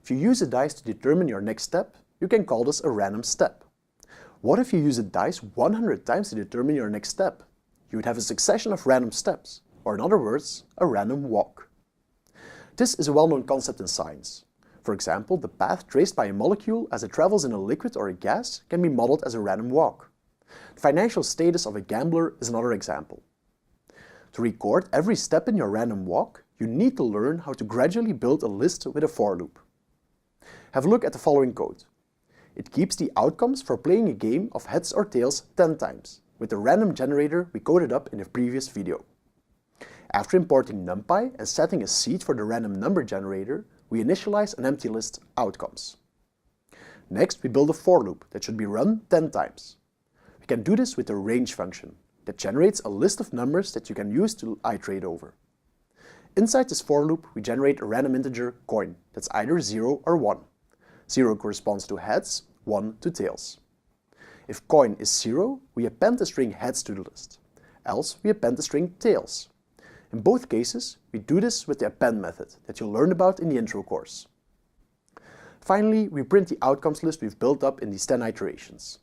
If you use a dice to determine your next step, you can call this a random step. What if you use a dice 100 times to determine your next step? You would have a succession of random steps, or in other words, a random walk. This is a well-known concept in science. For example, the path traced by a molecule as it travels in a liquid or a gas can be modeled as a random walk. The financial status of a gambler is another example. To record every step in your random walk, you need to learn how to gradually build a list with a for loop. Have a look at the following code. It keeps the outcomes for playing a game of heads or tails 10 times, with the random generator we coded up in the previous video. After importing NumPy and setting a seed for the random number generator, we initialize an empty list outcomes. Next, we build a for loop that should be run 10 times. We can do this with the range function that generates a list of numbers that you can use to iterate over. Inside this for loop, we generate a random integer coin that's either 0 or 1. 0 corresponds to heads, 1 to tails. If coin is 0, we append the string heads to the list. Else, we append the string tails. In both cases, we do this with the append method that you'll learn about in the intro course. Finally, we print the outcomes list we've built up in these 10 iterations.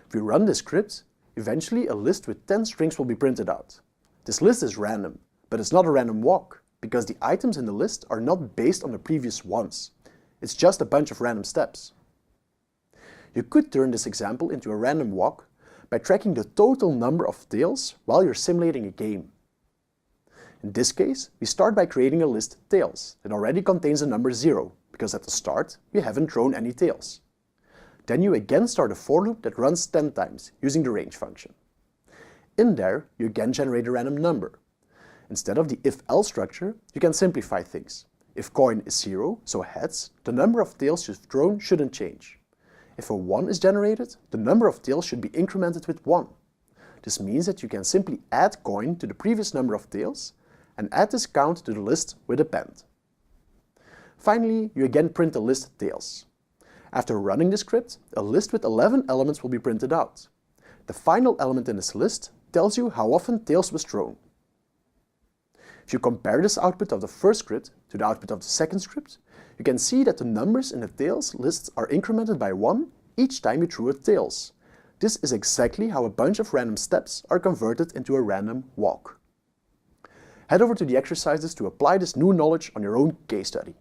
If we run this script, eventually a list with 10 strings will be printed out. This list is random, but it's not a random walk, because the items in the list are not based on the previous ones. It's just a bunch of random steps. You could turn this example into a random walk by tracking the total number of tails while you're simulating a game. In this case, we start by creating a list tails that already contains the number 0, because at the start we haven't thrown any tails. Then you again start a for loop that runs 10 times using the range function. In there, you again generate a random number. Instead of the if-else structure, you can simplify things. If coin is 0, so heads, the number of tails you've thrown shouldn't change. If a 1 is generated, the number of tails should be incremented with 1. This means that you can simply add coin to the previous number of tails and add this count to the list with append. Finally, you again print the list tails. After running the script, a list with 11 elements will be printed out. The final element in this list tells you how often tails was thrown. If you compare this output of the first script to the output of the second script, you can see that the numbers in the tails lists are incremented by 1 each time you threw a tails. This is exactly how a bunch of random steps are converted into a random walk. Head over to the exercises to apply this new knowledge on your own case study.